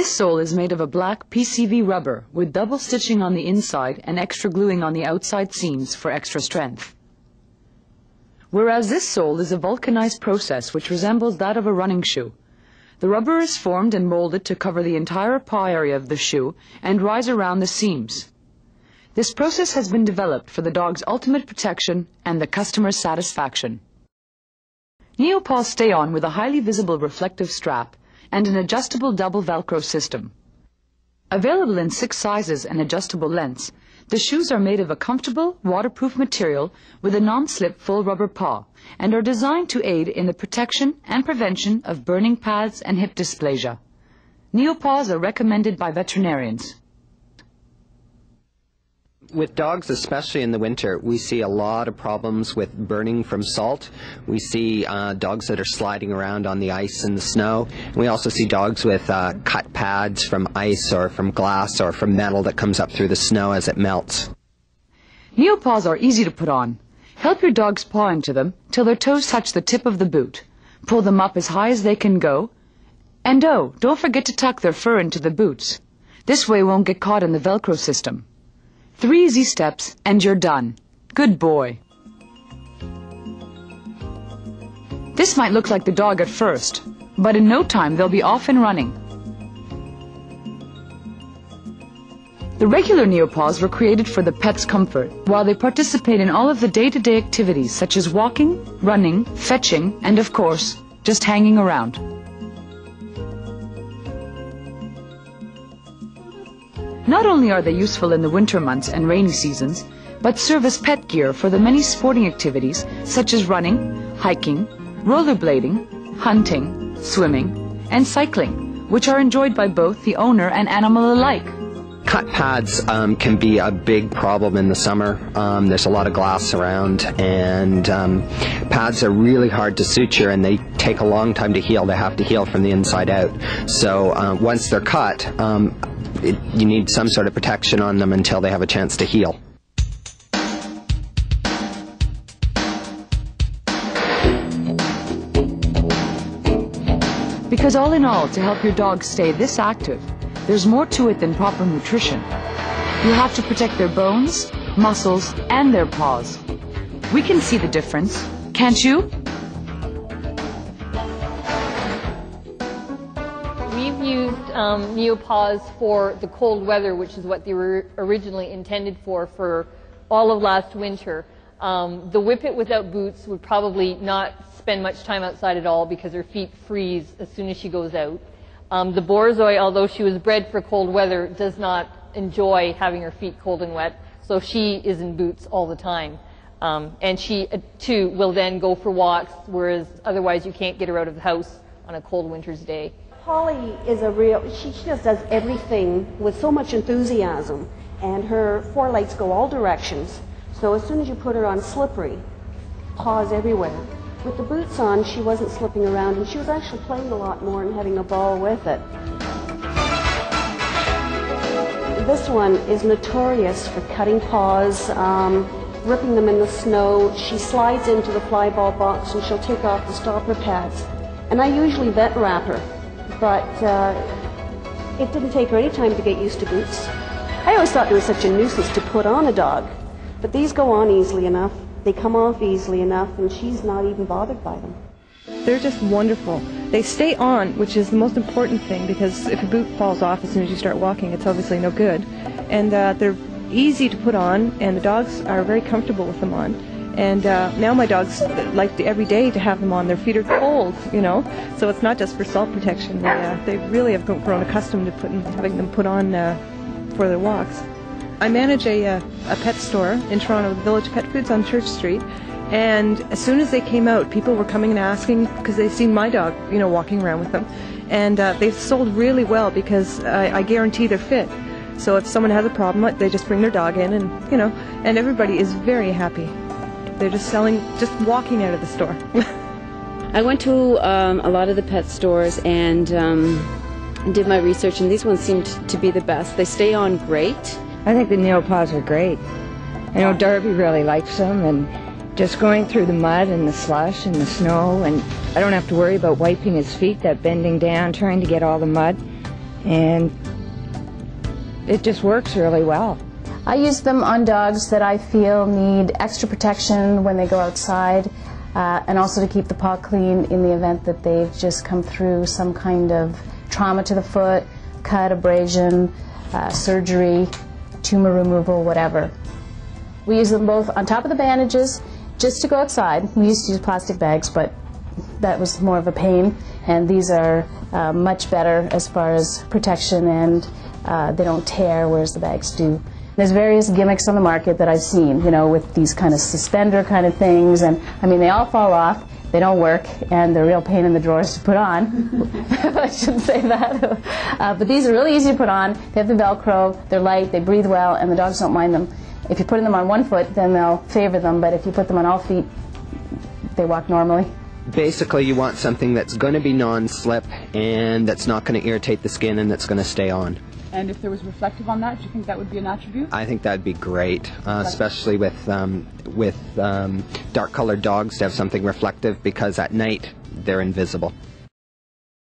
This sole is made of a black PCV rubber with double stitching on the inside and extra gluing on the outside seams for extra strength. Whereas this sole is a vulcanized process which resembles that of a running shoe. The rubber is formed and molded to cover the entire paw area of the shoe and rise around the seams. This process has been developed for the dog's ultimate protection and the customer's satisfaction. Neopaws stay on with a highly visible reflective strap and an adjustable double Velcro system. Available in 6 sizes and adjustable lengths, the shoes are made of a comfortable, waterproof material with a non-slip full rubber paw and are designed to aid in the protection and prevention of burning pads and hip dysplasia. Neopaws are recommended by veterinarians. With dogs, especially in the winter, we see a lot of problems with burning from salt. We see dogs that are sliding around on the ice and the snow. We also see dogs with cut pads from ice or from glass or from metal that comes up through the snow as it melts. Neopaws are easy to put on. Help your dog's paw into them till their toes touch the tip of the boot. Pull them up as high as they can go. And oh, don't forget to tuck their fur into the boots. This way it won't get caught in the Velcro system. 3 easy steps and you're done. Good boy. This might look like the dog at first, but in no time they'll be off and running. The regular Neopaws were created for the pet's comfort, while they participate in all of the day-to-day activities such as walking, running, fetching, and of course, just hanging around. Not only are they useful in the winter months and rainy seasons, but serve as pet gear for the many sporting activities such as running, hiking, rollerblading, hunting, swimming, and cycling, which are enjoyed by both the owner and animal alike. Cut pads can be a big problem in the summer. There's a lot of glass around, and pads are really hard to suture, and they take a long time to heal. They have to heal from the inside out. So once they're cut, you need some sort of protection on them until they have a chance to heal. Because all in all, to help your dog stay this active, there's more to it than proper nutrition. You have to protect their bones, muscles, and their paws. We can see the difference, can't you? We've used Neopaws for the cold weather, which is what they were originally intended for all of last winter. The Whippet without boots would probably not spend much time outside at all because her feet freeze as soon as she goes out. The Borzoi, although she was bred for cold weather, does not enjoy having her feet cold and wet, so she is in boots all the time. And she, too, will then go for walks, whereas otherwise you can't get her out of the house on a cold winter's day. Polly is she just does everything with so much enthusiasm, and her forelegs go all directions. So as soon as you put her on slippery, paws everywhere. With the boots on, she wasn't slipping around, and she was actually playing a lot more and having a ball with it. This one is notorious for cutting paws, ripping them in the snow. She slides into the fly ball box and she'll take off the stopper pads. And I usually vet wrap her, but it didn't take her any time to get used to boots. I always thought it was such a nuisance to put on a dog, but these go on easily enough. They come off easily enough, and she's not even bothered by them. They're just wonderful. They stay on, which is the most important thing, because if a boot falls off as soon as you start walking, it's obviously no good. And they're easy to put on, and the dogs are very comfortable with them on. And now my dogs like every day to have them on. Their feet are cold, you know, so it's not just for salt protection. They really have grown accustomed to having them put on for their walks. I manage a pet store in Toronto, Village Pet Foods on Church Street, and as soon as they came out, people were coming and asking because they've seen my dog, you know, walking around with them, and they've sold really well because I guarantee they're fit. So if someone has a problem, they just bring their dog in, and you know, and everybody is very happy. They're just walking out of the store. I went to a lot of the pet stores and did my research, and these ones seemed to be the best. They stay on great. I think the Neopaws are great. I know Darby really likes them, and just going through the mud and the slush and the snow, and I don't have to worry about wiping his feet, that bending down, trying to get all the mud. and it just works really well. I use them on dogs that I feel need extra protection when they go outside, and also to keep the paw clean in the event that they've just come through some kind of trauma to the foot, cut, abrasion, surgery, tumor removal, whatever. We use them both on top of the bandages just to go outside. We used to use plastic bags, but that was more of a pain, and these are much better as far as protection, and they don't tear, whereas the bags do. There's various gimmicks on the market that I've seen, you know, with these kind of suspender kind of things, and I mean, they all fall off, they don't work, and they're a real pain in the drawers to put on. I shouldn't say that. But these are really easy to put on. They have the Velcro, they're light, they breathe well, and the dogs don't mind them. If you're putting them on one foot, then they'll favor them, but if you put them on all feet, they walk normally. Basically, you want something that's going to be non-slip and that's not going to irritate the skin and that's going to stay on. And if there was reflective on that, do you think that would be an attribute? I think that'd be great, especially with dark-colored dogs, to have something reflective, because at night they're invisible.